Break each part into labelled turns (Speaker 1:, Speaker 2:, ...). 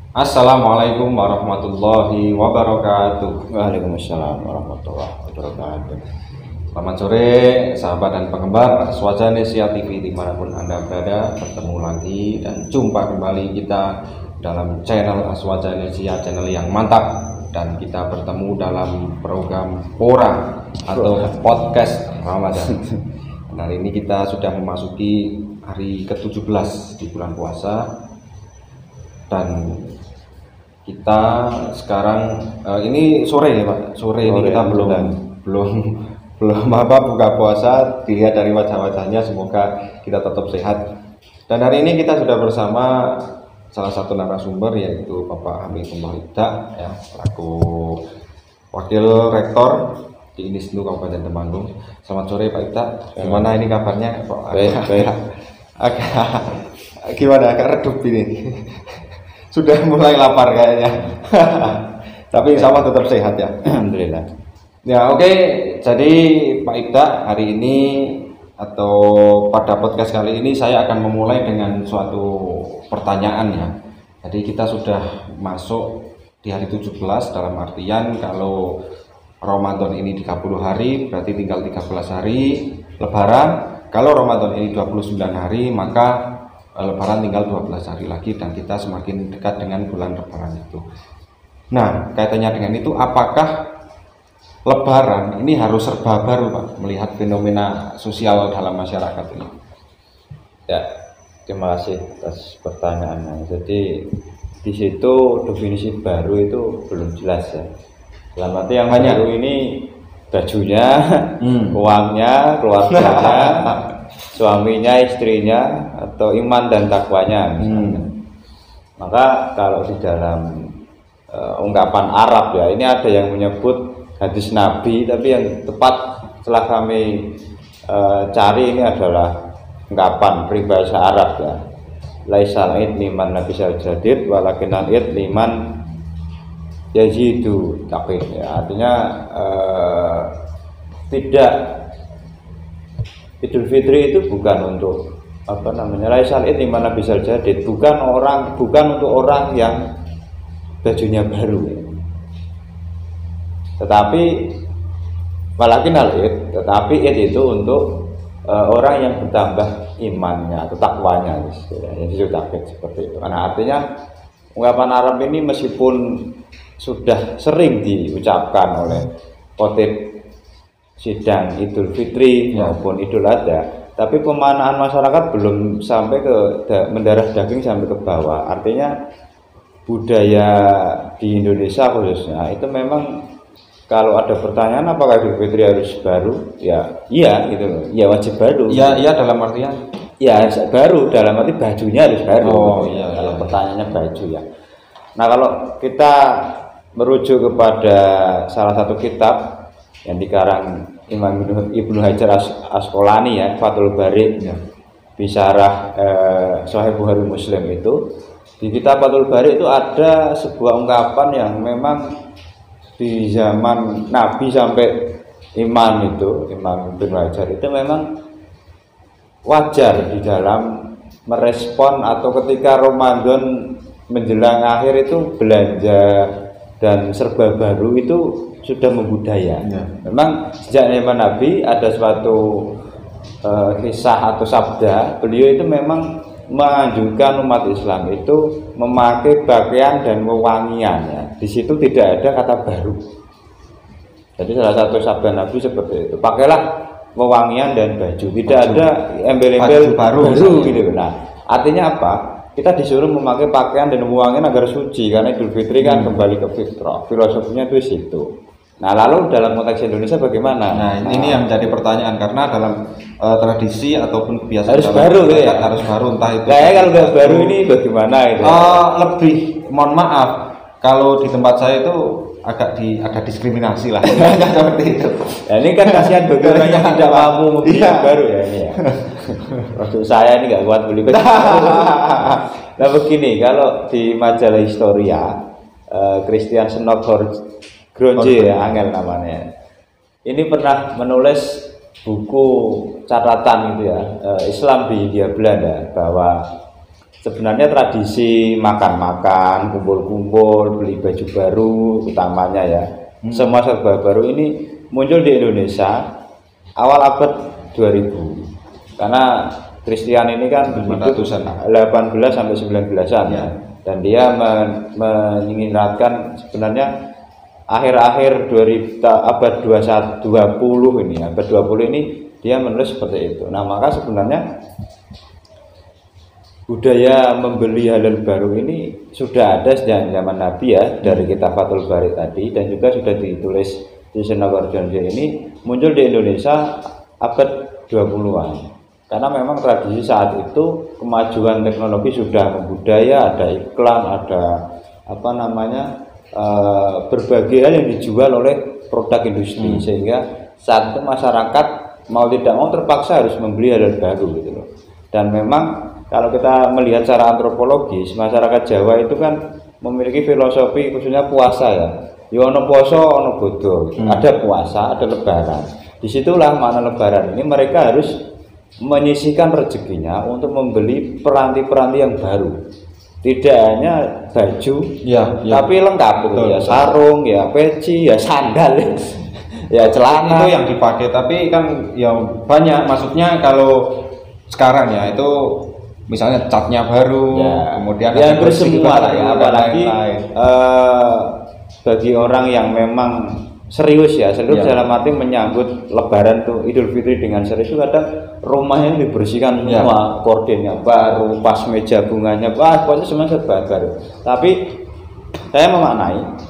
Speaker 1: Assalamualaikum warahmatullahi wabarakatuh.
Speaker 2: Waalaikumsalam warahmatullahi wabarakatuh.
Speaker 1: Selamat sore sahabat dan penggemar Aswajanesia TV dimanapun Anda berada. Bertemu lagi dan jumpa kembali kita dalam channel Aswajanesia, channel yang mantap. Dan kita bertemu dalam program Pora atau podcast Ramadan. Hari ini kita sudah memasuki hari ke-17 di bulan puasa. Dan kita sekarang ini sore ya Pak, sore ini kita belum buka puasa. Dilihat dari wajah-wajahnya semoga kita tetap sehat. Dan hari ini kita sudah bersama salah satu narasumber yaitu Bapak Hamidullah Ibda ya, selaku Wakil Rektor di INISNU Kabupaten Temanggung. Selamat sore Pak Ibda. Gimana ini kabarnya?
Speaker 2: Baik.
Speaker 1: Gimana, agak redup ini? Sudah mulai lapar kayaknya. Tapi sama tetap sehat ya.
Speaker 2: Alhamdulillah.
Speaker 1: Ya oke. Jadi Pak Ibda, hari ini atau pada podcast kali ini saya akan memulai dengan suatu pertanyaan ya. Jadi kita sudah masuk di hari 17, dalam artian kalau Ramadan ini 30 hari berarti tinggal 13 hari Lebaran. Kalau Ramadan ini 29 hari maka Lebaran tinggal 12 hari lagi dan kita semakin dekat dengan bulan Lebaran itu. Nah, kaitannya dengan itu, apakah Lebaran ini harus serba baru Pak, melihat fenomena sosial dalam masyarakat ini?
Speaker 2: Ya, terima kasih atas pertanyaannya. Jadi di situ definisi baru itu belum jelas ya. Dalam arti yang baru ini bajunya, uangnya, keluarganya, suaminya, istrinya, atau iman dan takwanya misalnya. Maka kalau di dalam ungkapan Arab ya, ini ada yang menyebut hadis Nabi, tapi yang tepat setelah kami cari ini adalah ungkapan peribahasa Arab ya. Laisal id liman nabisa jadid walakin id liman yazidu taqid ya. Artinya tidak, Idul Fitri itu bukan untuk laisal id liman nabisa jadid, bukan untuk orang yang bajunya baru ya. Tetapi walakin id, tetapi id itu untuk orang yang bertambah imannya atau takwanya yang disebut taqid seperti itu. Karena artinya ungkapan Arab ini meskipun sudah sering diucapkan oleh khotib sidang Idul Fitri maupun Idul Adha, tapi pemanaan masyarakat belum sampai ke mendarah daging sampai ke bawah. Artinya budaya di Indonesia khususnya itu memang kalau ada pertanyaan apakah Idul Fitri harus baru, ya iya gitu loh, ya wajib baru.
Speaker 1: Iya dalam artian
Speaker 2: ya harus baru, dalam arti bajunya harus baru. Kalau pertanyaannya baju ya. Nah kalau kita merujuk kepada salah satu kitab yang dikarang Imam Ibnu Hajar Asqalani ya, Fathul Bari ya, bisyarah Sahih Bukhari Muslim itu, di kitab Fathul Bari itu ada sebuah ungkapan yang memang di zaman Nabi sampai Imam Ibnu Hajar itu memang wajar di dalam merespon atau ketika Ramadan menjelang akhir itu belanja dan serba baru itu sudah membudaya. Memang sejak zaman Nabi ada suatu kisah atau sabda beliau itu memang menganjurkan umat Islam itu memakai pakaian dan wewangian ya. Di situ tidak ada kata baru. Jadi salah satu sabda Nabi seperti itu. Pakailah wewangian dan baju. Tidak ada embel-embel baru gitu. Nah, artinya apa? Kita disuruh memakai pakaian dan wewangian agar suci karena Idul Fitri kan kembali ke fitrah. Filosofinya itu di situ. Nah, lalu dalam konteks Indonesia bagaimana?
Speaker 1: Nah, ini yang menjadi pertanyaan karena dalam tradisi ataupun kebiasaan
Speaker 2: harus baru ya.
Speaker 1: Harus baru, entah itu.
Speaker 2: Kayak kalau nggak baru ini bagaimana itu?
Speaker 1: Lebih, mohon maaf, kalau di tempat saya itu ada diskriminasi lah. Seperti itu.
Speaker 2: Nah, ini kan kasihan bagi orang yang tidak mampu membeli baru ya ini ya. Maksud saya ini nggak kuat beli baju. Nah begini, kalau di majalah Historia, Christian Senogor Gronje ya, angel namanya. Ini pernah menulis buku catatan gitu ya, Islam di Hindia Belanda, bahwa sebenarnya tradisi makan-makan, kumpul-kumpul, beli baju baru utamanya ya. Semua serba baru ini muncul di Indonesia awal abad 2000. Karena Kristian ini kan hidup 18 sampai 19-an ya. Dan dia mengingatkan sebenarnya akhir-akhir abad 20 ini, abad 20 ini dia menulis seperti itu. Nah, maka sebenarnya budaya membeli halal baru ini sudah ada sejak zaman Nabi ya, dari kitab Fathul Bari tadi, dan juga sudah ditulis di Senawarjonjo ini muncul di Indonesia abad 20-an. Karena memang tradisi saat itu kemajuan teknologi sudah membudaya, ada iklan, ada apa namanya berbagai hal yang dijual oleh produk industri, sehingga saat itu masyarakat mau tidak mau terpaksa harus membeli halal baru gitu loh. Dan memang kalau kita melihat secara antropologis, masyarakat Jawa itu kan memiliki filosofi khususnya puasa ya. Ya ono poso, ono bodo. Ada puasa, ada lebaran. Disitulah makna lebaran ini mereka harus menyisihkan rezekinya untuk membeli peranti-peranti yang baru. Tidak hanya baju, tapi lengkap gitu ya, sarung, ya peci, ya sandal, ya celana.
Speaker 1: Itu yang dipakai, tapi kan ya banyak. Maksudnya kalau sekarang ya itu misalnya catnya baru, kemudian
Speaker 2: ya bersemua lah ya, apalagi bagi orang yang memang serius dalam arti menyambut Lebaran tuh Idul Fitri dengan serius, kadang rumahnya dibersihkan semua, kordennya baru, pas meja bunganya, pokoknya semua serba baru. Tapi saya memaknai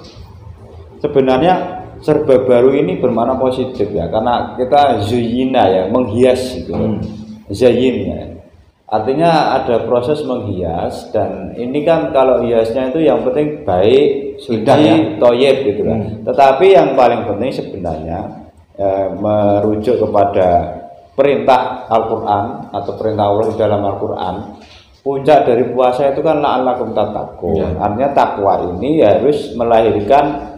Speaker 2: sebenarnya serba baru ini bermakna positif ya, karena kita zuyina ya, menghias gitu, zayin ya. Artinya ada proses menghias, dan ini kan kalau hiasnya itu yang penting baik, suci, toyib gitu kan. Tetapi yang paling penting sebenarnya merujuk kepada perintah Al-Quran atau perintah Allah di dalam Al-Quran. Puncak dari puasa itu kan la'allakum tattaqun. Artinya takwa ini harus melahirkan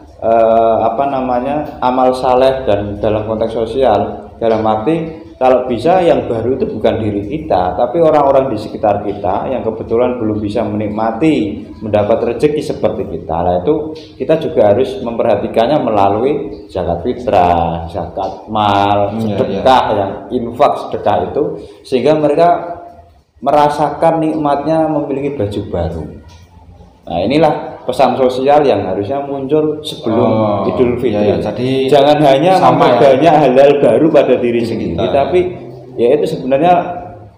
Speaker 2: amal saleh, dan dalam konteks sosial, dalam arti kalau bisa yang baru itu bukan diri kita, tapi orang-orang di sekitar kita yang kebetulan belum bisa menikmati, mendapat rezeki seperti kita. Nah, itu kita juga harus memperhatikannya melalui zakat fitrah, zakat mal, sedekah, yang infak sedekah itu, sehingga mereka merasakan nikmatnya memiliki baju baru. Nah, inilah pesan sosial yang harusnya muncul sebelum Idul Fitri. Jadi jangan hanya banyak halal baru pada diri sendiri, tapi ya itu sebenarnya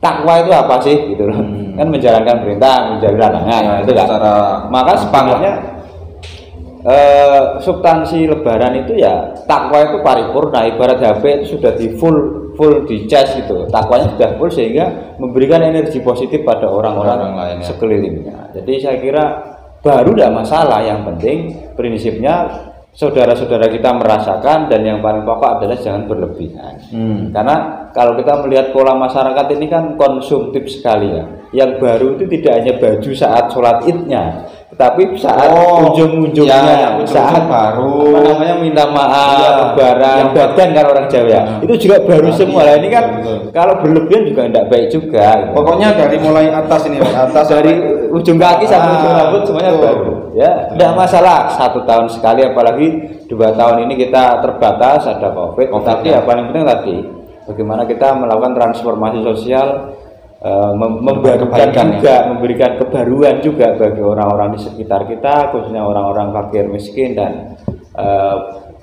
Speaker 2: takwa itu apa sih gitu loh. Kan menjalankan perintah, menjauhi larangan, itu kan. Maka sepakat substansi lebaran itu ya takwa itu paripurna. Ibarat HP itu sudah di full di charge gitu, takwanya sudah full sehingga memberikan energi positif pada orang-orang sekelilingnya. Jadi saya kira baru tidak masalah, yang penting prinsipnya saudara-saudara kita merasakan, dan yang paling pokok adalah jangan berlebihan. Karena kalau kita melihat pola masyarakat ini kan konsumtif sekali ya. Yang baru itu tidak hanya baju saat sholat idnya, tetapi saat ujung-ujungnya, saat baru minta maaf, lebaran, badan kan orang Jawa itu juga baru semua. Lah ini kan kalau berlebihan juga tidak baik juga.
Speaker 1: Pokoknya dari mulai atas ini,
Speaker 2: dari ujung kaki sampai ujung rambut semuanya baru. Ya, tidak masalah 1 tahun sekali, apalagi 2 tahun ini kita terbatas ada COVID. Tapi yang paling penting tadi, bagaimana kita melakukan transformasi sosial, memberikan kebaruan juga bagi orang-orang di sekitar kita, khususnya orang-orang fakir miskin dan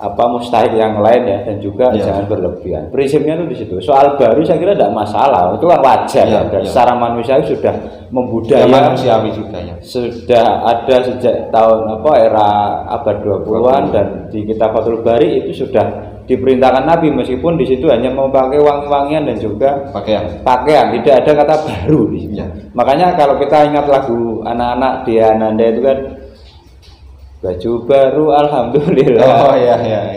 Speaker 2: mustahik yang lain ya, dan juga jangan berlebihan. Prinsipnya itu di situ. Soal baru saya kira tidak masalah, itu kan wajar dan secara manusiawi sudah membudaya,
Speaker 1: manusiawi juga ya.
Speaker 2: Sudah ada sejak tahun era abad 20-an, dan di kitab Fathul Bari itu sudah diperintahkan Nabi, meskipun di situ hanya memakai wangi-wangian dan juga pakaian, tidak ada kata baru di sini. Makanya kalau kita ingat lagu anak-anak di Ananda itu kan, baju baru alhamdulillah.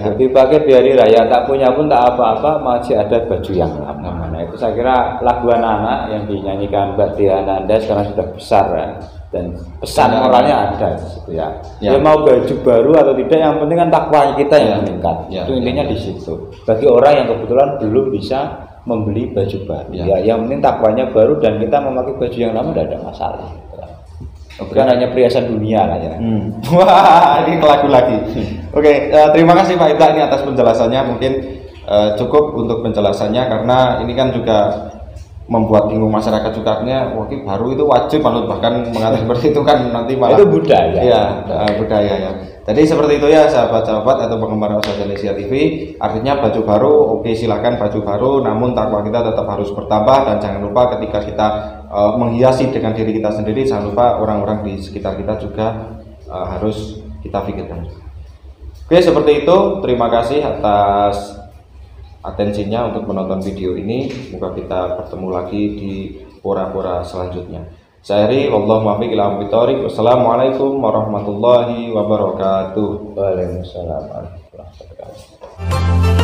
Speaker 2: Jadi pakai di hari raya, tak punya pun tak apa-apa, masih ada baju yang lama. Nah, itu saya kira lagu anak-anak yang dinyanyikan Mbak Diana Ananda sekarang sudah besar ya. Dan pesan moralnya ada di situ ya. Dia mau baju baru atau tidak, yang penting kan takwa kita yang meningkat. Itu intinya di situ. Bagi orang yang kebetulan belum bisa membeli baju baru. Ya, yang penting takwanya baru dan kita memakai baju yang lama tidak ada masalah. Bukan hanya perhiasan dunia lah ya.
Speaker 1: Wah, ini lagu lagi. Oke, terima kasih Pak Ibda ini atas penjelasannya. Mungkin cukup untuk penjelasannya karena ini kan juga membuat bingung masyarakat juga artinya wakil baru itu wajib menurut bahkan mengatakan seperti itu kan nanti malah
Speaker 2: itu budaya.
Speaker 1: Iya, budaya ya. Jadi seperti itu ya sahabat-sahabat atau penggemar Aswajanesia TV. Artinya baju baru oke, silakan baju baru, namun takwa kita tetap harus bertambah dan jangan lupa ketika kita menghiasi dengan diri kita sendiri, jangan lupa orang-orang di sekitar kita juga harus kita pikirkan. Oke, seperti itu. Terima kasih atas atensinya untuk menonton video ini. Semoga kita bertemu lagi di pora-pora selanjutnya. Saya Heri, wallahu muwaffiq ila aqwamit thoriq. Wassalamualaikum warahmatullahi wabarakatuh.
Speaker 2: Waalaikumsalam warahmatullahi wabarakatuh.